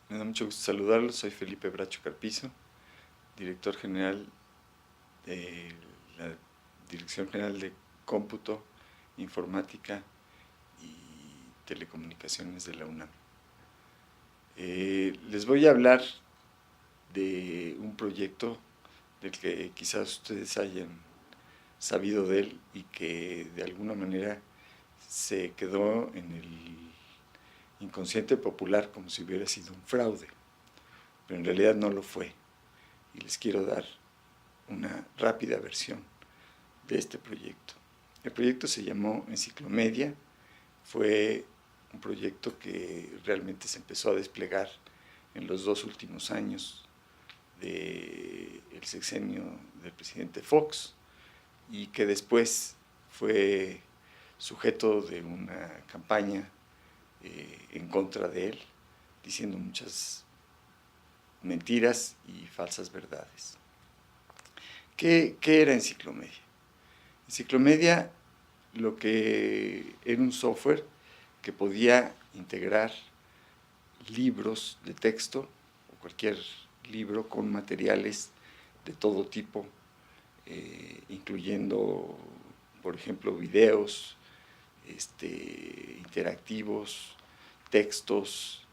Me da mucho gusto saludarlos. Soy Felipe Bracho Carpizo, director general de la Dirección General de Cómputo, Informática y Telecomunicaciones de la UNAM. Les voy a hablar de un proyecto del que quizás ustedes hayan sabido de él y que de alguna manera se quedó en el inconsciente popular como si hubiera sido un fraude, pero en realidad no lo fue. Y les quiero dar una rápida versión de este proyecto. El proyecto se llamó Enciclomedia, fue un proyecto que realmente se empezó a desplegar en los 2 últimos años del sexenio del presidente Fox y que después fue sujeto de una campaña en contra de él, diciendo muchas mentiras y falsas verdades. ¿Qué era Enciclomedia? Enciclomedia lo que era un software que podía integrar libros de texto o cualquier libro con materiales de todo tipo, incluyendo, por ejemplo, videos interactivos, textos,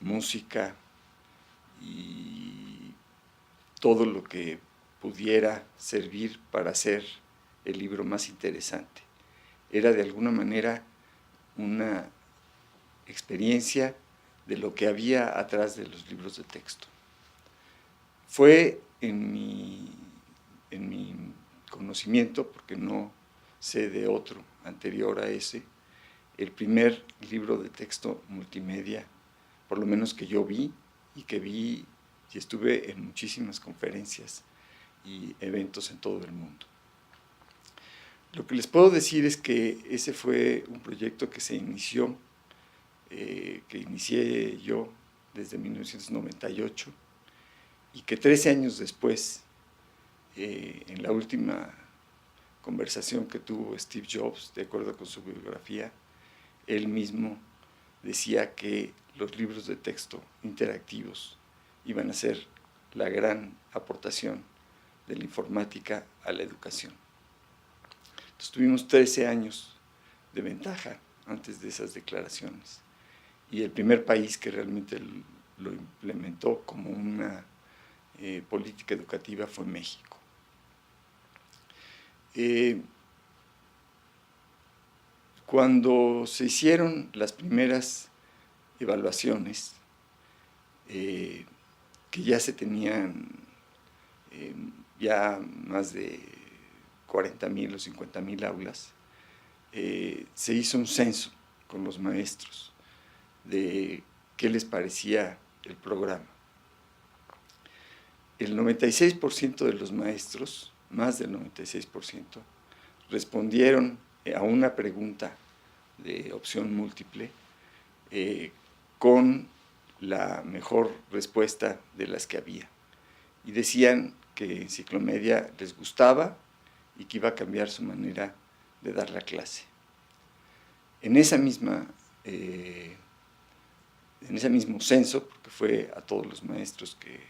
música y todo lo que pudiera servir para hacer el libro más interesante. Era de alguna manera una experiencia de lo que había atrás de los libros de texto. Fue en mi conocimiento, porque no sé de otro anterior a ese, el primer libro de texto multimedia, por lo menos que yo vi y estuve en muchísimas conferencias y eventos en todo el mundo. Lo que les puedo decir es que ese fue un proyecto que se inició, que inicié yo desde 1998 y que 13 años después, en la última conversación que tuvo Steve Jobs, de acuerdo con su biografía, él mismo decía que los libros de texto interactivos iban a ser la gran aportación de la informática a la educación. Entonces, tuvimos 13 años de ventaja antes de esas declaraciones. Y el primer país que realmente lo implementó como una política educativa fue México. Cuando se hicieron las primeras evaluaciones, que ya se tenían ya más de 40,000 o 50,000 aulas, se hizo un censo con los maestros de qué les parecía el programa. El 96% de los maestros, más del 96%, respondieron a una pregunta de opción múltiple con la mejor respuesta de las que había. Y decían que Enciclomedia les gustaba y que iba a cambiar su manera de dar la clase. En ese mismo censo, porque fue a todos los maestros que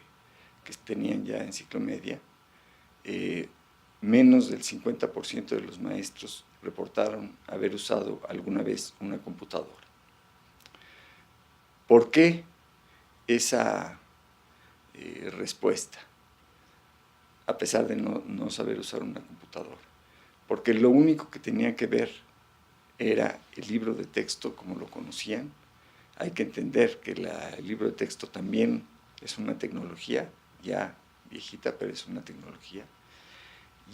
tenían ya Enciclomedia, menos del 50% de los maestros reportaron haber usado alguna vez una computadora. ¿Por qué esa respuesta, a pesar de no saber usar una computadora? Porque lo único que tenían que ver era el libro de texto como lo conocían. Hay que entender que el libro de texto también es una tecnología, ya viejita, pero es una tecnología.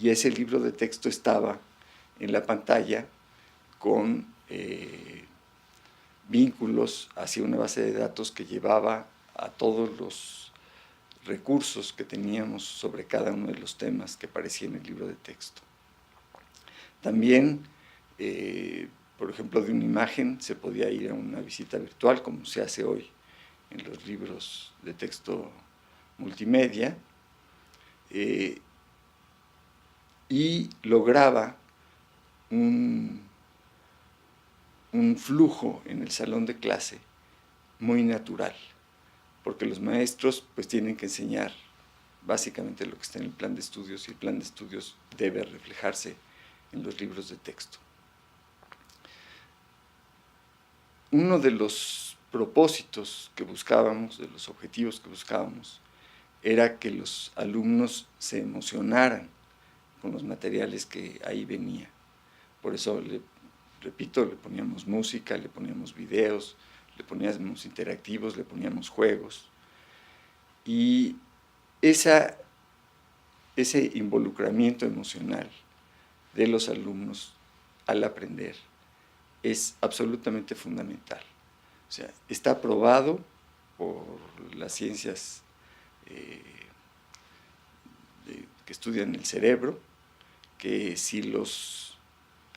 Y ese libro de texto estaba en la pantalla con vínculos hacia una base de datos que llevaba a todos los recursos que teníamos sobre cada uno de los temas que aparecían en el libro de texto. También, por ejemplo, de una imagen se podía ir a una visita virtual, como se hace hoy en los libros de texto multimedia, y lograba un flujo en el salón de clase muy natural. porque los maestros pues tienen que enseñar básicamente lo que está en el plan de estudios, y el plan de estudios debe reflejarse en los libros de texto. Uno de los propósitos que buscábamos, de los objetivos que buscábamos, era que los alumnos se emocionaran con los materiales que ahí venía. Por eso, repito, le poníamos música, le poníamos videos, le poníamos interactivos, le poníamos juegos. Y ese involucramiento emocional de los alumnos al aprender es absolutamente fundamental. O sea, está probado por las ciencias que estudian el cerebro, que si los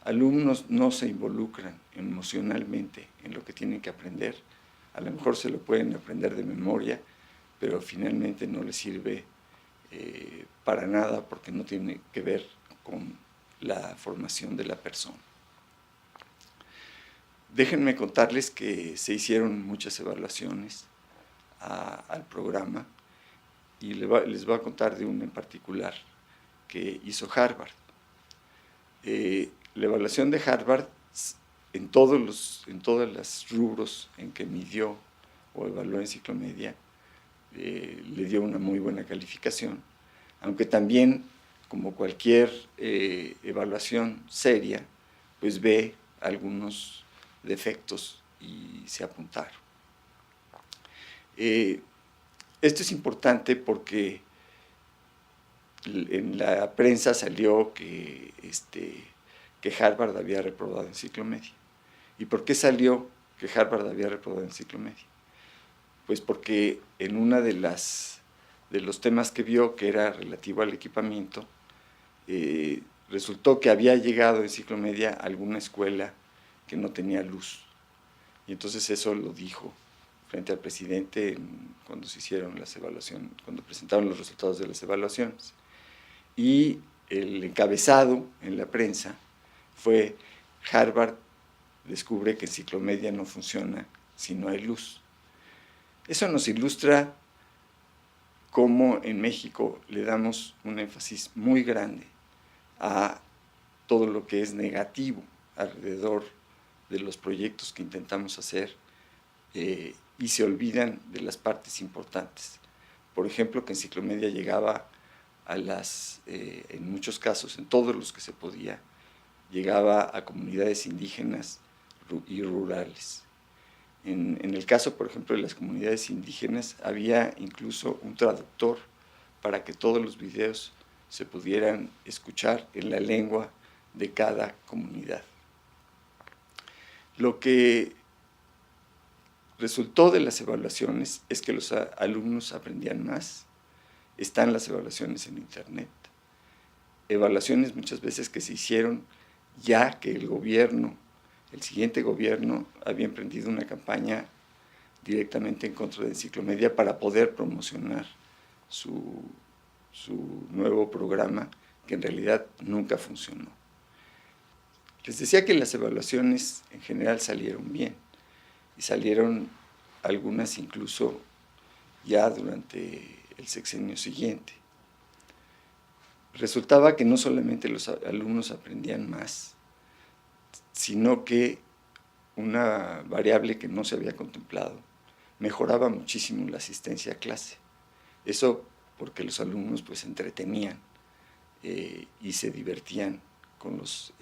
alumnos no se involucran emocionalmente en lo que tienen que aprender, a lo mejor se lo pueden aprender de memoria, pero finalmente no les sirve para nada, porque no tiene que ver con la formación de la persona. Déjenme contarles que se hicieron muchas evaluaciones al programa, y les voy a contar de una en particular que hizo Harvard. La evaluación de Harvard, en todos los rubros en que midió o evaluó Enciclomedia, le dio una muy buena calificación, aunque también, como cualquier evaluación seria, pues ve algunos defectos y se apuntaron. Esto es importante porque en la prensa salió que Harvard había reprobado Enciclomedia. ¿Y por qué salió que Harvard había reprobado Enciclomedia? Pues porque en una de los temas que vio, que era relativo al equipamiento, resultó que había llegado Enciclomedia a alguna escuela que no tenía luz. Y entonces eso lo dijo frente al presidente cuando se hicieron las evaluaciones, cuando presentaron los resultados de las evaluaciones. Y el encabezado en la prensa fue: Harvard descubre que Enciclomedia no funciona si no hay luz. Eso nos ilustra cómo en México le damos un énfasis muy grande a todo lo que es negativo alrededor de los proyectos que intentamos hacer, y se olvidan de las partes importantes. Por ejemplo, que Enciclomedia llegaba en muchos casos, en todos los que se podía, llegaba a comunidades indígenas y rurales. En el caso, por ejemplo, de las comunidades indígenas, había incluso un traductor para que todos los videos se pudieran escuchar en la lengua de cada comunidad. Lo que resultó de las evaluaciones es que los alumnos aprendían más. Están las evaluaciones en internet. Evaluaciones muchas veces que se hicieron ya que el siguiente gobierno, había emprendido una campaña directamente en contra de Enciclomedia para poder promocionar su nuevo programa, que en realidad nunca funcionó. Les decía que las evaluaciones en general salieron bien, y salieron algunas incluso ya durante el sexenio siguiente. Resultaba que no solamente los alumnos aprendían más, sino que una variable que no se había contemplado: mejoraba muchísimo la asistencia a clase. Eso porque los alumnos pues se entretenían y se divertían con los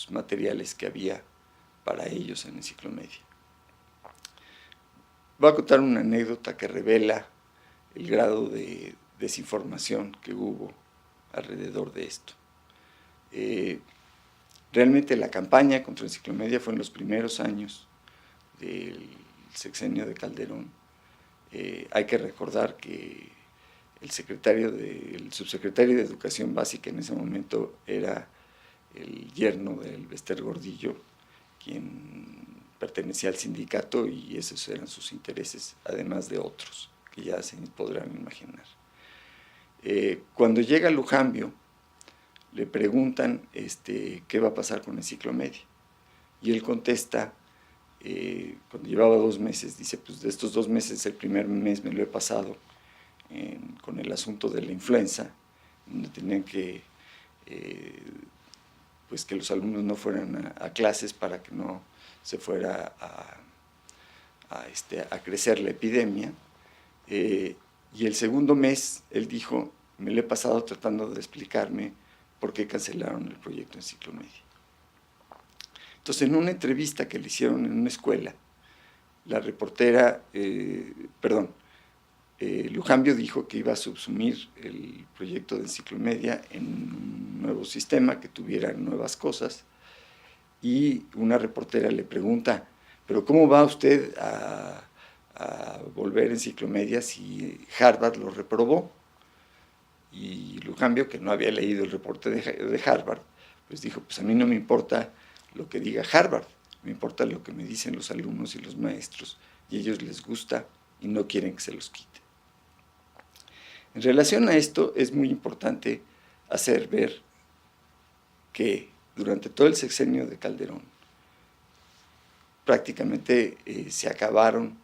materiales que había para ellos en Enciclomedia. Voy a contar una anécdota que revela el grado de desinformación que hubo alrededor de esto. Realmente la campaña contra Enciclomedia fue en los primeros años del sexenio de Calderón. Hay que recordar que el subsecretario de Educación Básica en ese momento era el yerno del Bester Gordillo, quien pertenecía al sindicato, y esos eran sus intereses, además de otros que ya se podrán imaginar. Cuando llega Lujambio, le preguntan qué va a pasar con Enciclomedia, y él contesta cuando llevaba 2 meses, dice, pues de estos 2 meses, el primer mes me lo he pasado con el asunto de la influenza, donde tenían que, pues que los alumnos no fueran a clases para que no se fuera a crecer la epidemia. Y el segundo mes, él dijo, me lo he pasado tratando de explicarme por qué cancelaron el proyecto Enciclomedia. Entonces, en una entrevista que le hicieron en una escuela, la reportera, Lujambio dijo que iba a subsumir el proyecto de Enciclomedia en un nuevo sistema, que tuviera nuevas cosas, y una reportera le pregunta, ¿pero cómo va usted a volver Enciclomedia si Harvard lo reprobó? Y Lujambio, que no había leído el reporte de Harvard, pues dijo, pues a mí no me importa lo que diga Harvard, me importa lo que me dicen los alumnos y los maestros, y a ellos les gusta y no quieren que se los quite. En relación a esto, es muy importante hacer ver que durante todo el sexenio de Calderón, prácticamente se acabaron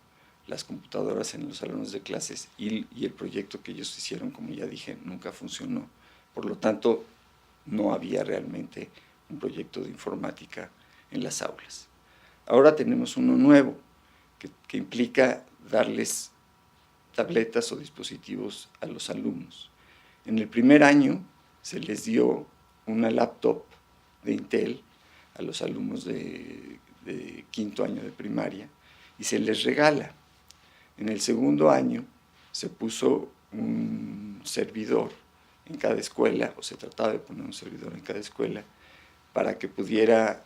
las computadoras en los salones de clases y el proyecto que ellos hicieron, como ya dije, nunca funcionó. Por lo tanto, no había realmente un proyecto de informática en las aulas. Ahora tenemos uno nuevo que implica darles tabletas o dispositivos a los alumnos. En el primer año se les dio una laptop de Intel a los alumnos de quinto año de primaria y se les regala. En el segundo año se puso un servidor en cada escuela, o se trataba de poner un servidor en cada escuela, para que pudiera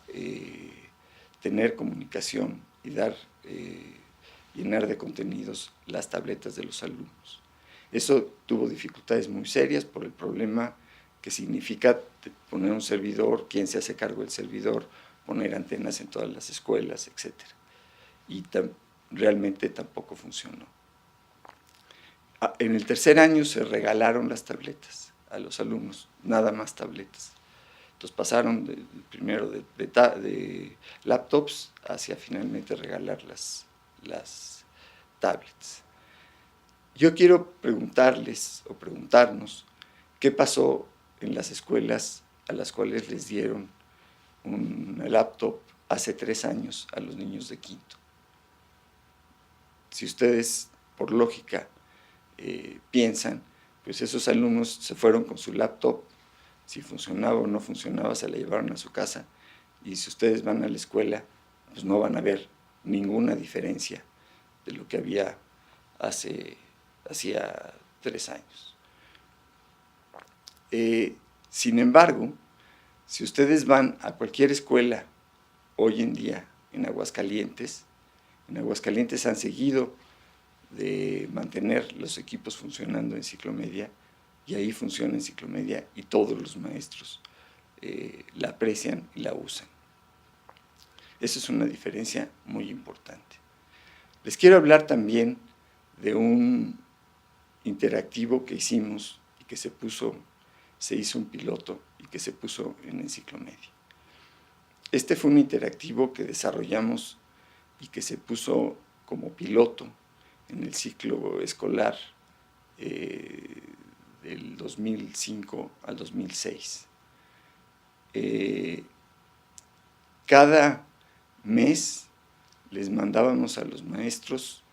tener comunicación y llenar de contenidos las tabletas de los alumnos. Eso tuvo dificultades muy serias por el problema que significa poner un servidor, quién se hace cargo del servidor, poner antenas en todas las escuelas, etc. Y realmente tampoco funcionó. En el tercer año se regalaron las tabletas a los alumnos, nada más tabletas. Entonces pasaron primero de laptops hacia finalmente regalar las tablets. Yo quiero preguntarles o preguntarnos qué pasó en las escuelas a las cuales les dieron un laptop hace 3 años a los niños de quinto. Si ustedes, por lógica, piensan, pues esos alumnos se fueron con su laptop, si funcionaba o no funcionaba, se la llevaron a su casa, y si ustedes van a la escuela, pues no van a ver ninguna diferencia de lo que había hacía 3 años. Sin embargo, si ustedes van a cualquier escuela hoy en día en Aguascalientes han seguido de mantener los equipos funcionando en Enciclomedia, y ahí funciona Enciclomedia y todos los maestros la aprecian y la usan. Esa es una diferencia muy importante. Les quiero hablar también de un interactivo que hicimos y que se hizo un piloto y que se puso en Enciclomedia. Este fue un interactivo que desarrollamos y que se puso como piloto en el ciclo escolar del 2005 al 2006. Cada mes les mandábamos a los maestros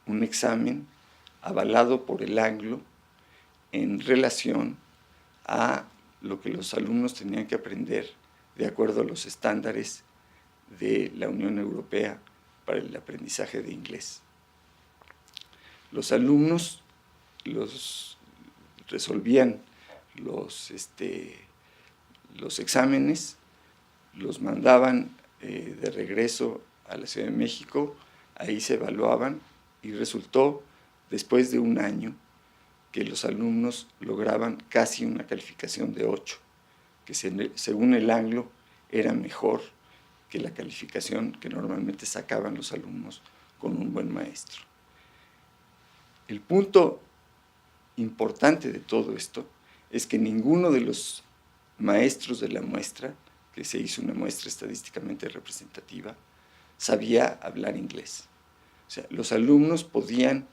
un examen avalado por el Anglo en relación a lo que los alumnos tenían que aprender de acuerdo a los estándares de la Unión Europea para el aprendizaje de inglés. Los alumnos resolvían los exámenes, los mandaban de regreso a la Ciudad de México, ahí se evaluaban y resultó, después de un año, que los alumnos lograban casi una calificación de 8, que según el Anglo era mejor que la calificación que normalmente sacaban los alumnos con un buen maestro. El punto importante de todo esto es que ninguno de los maestros de la muestra, que se hizo una muestra estadísticamente representativa, sabía hablar inglés. O sea, los alumnos podían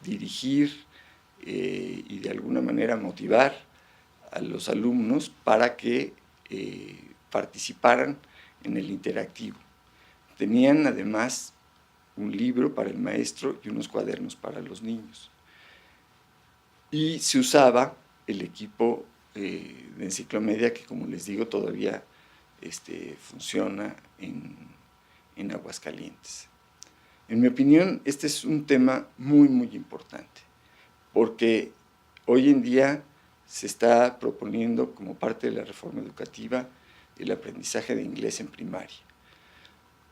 dirigir y de alguna manera motivar a los alumnos para que participaran en el interactivo. Tenían además un libro para el maestro y unos cuadernos para los niños. Y se usaba el equipo de Enciclomedia, que como les digo todavía funciona en Aguascalientes. En mi opinión, este es un tema muy, muy importante, porque hoy en día se está proponiendo como parte de la reforma educativa el aprendizaje de inglés en primaria.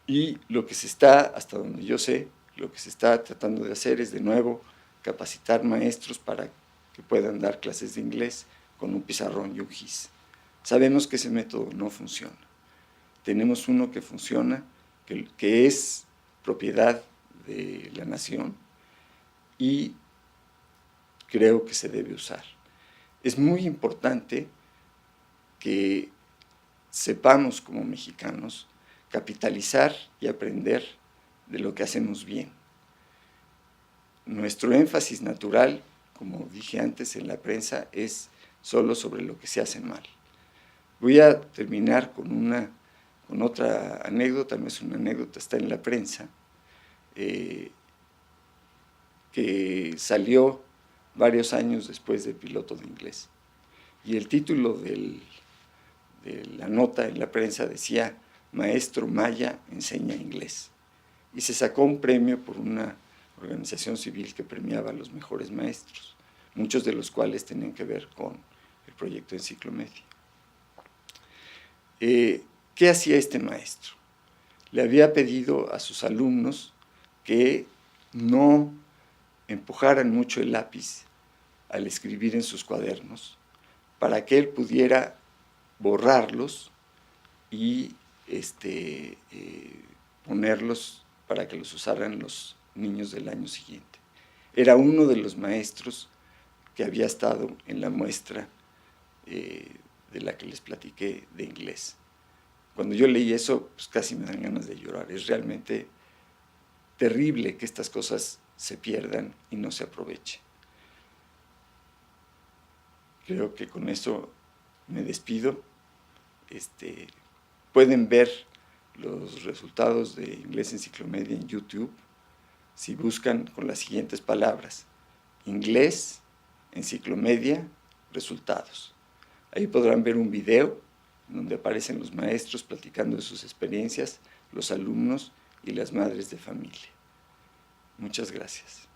Y lo que se está, hasta donde yo sé, lo que se está tratando de hacer es de nuevo capacitar maestros para que puedan dar clases de inglés con un pizarrón y un GIS. Sabemos que ese método no funciona. Tenemos uno que funciona, que es propiedad de la nación y creo que se debe usar. Es muy importante que sepamos como mexicanos capitalizar y aprender de lo que hacemos bien. Nuestro énfasis natural, como dije antes en la prensa, es solo sobre lo que se hace mal. Voy a terminar con otra anécdota, no es una anécdota, está en la prensa, que salió varios años después del piloto de inglés. Y el título de la nota en la prensa decía: Maestro Maya enseña inglés. Y se sacó un premio por una organización civil que premiaba a los mejores maestros, muchos de los cuales tenían que ver con el proyecto Enciclomedia. ¿Qué hacía este maestro? Le había pedido a sus alumnos que no empujaran mucho el lápiz al escribir en sus cuadernos, para que él pudiera borrarlos y ponerlos para que los usaran los niños del año siguiente. Era uno de los maestros que había estado en la muestra de la que les platiqué de inglés. Cuando yo leí eso, pues casi me dan ganas de llorar. Es realmente terrible que estas cosas se pierdan y no se aprovechen. Creo que con eso me despido. Pueden ver los resultados de Inglés Enciclomedia en YouTube si buscan con las siguientes palabras: Inglés, Enciclomedia, resultados. Ahí podrán ver un video donde aparecen los maestros platicando de sus experiencias, los alumnos y las madres de familia. Muchas gracias.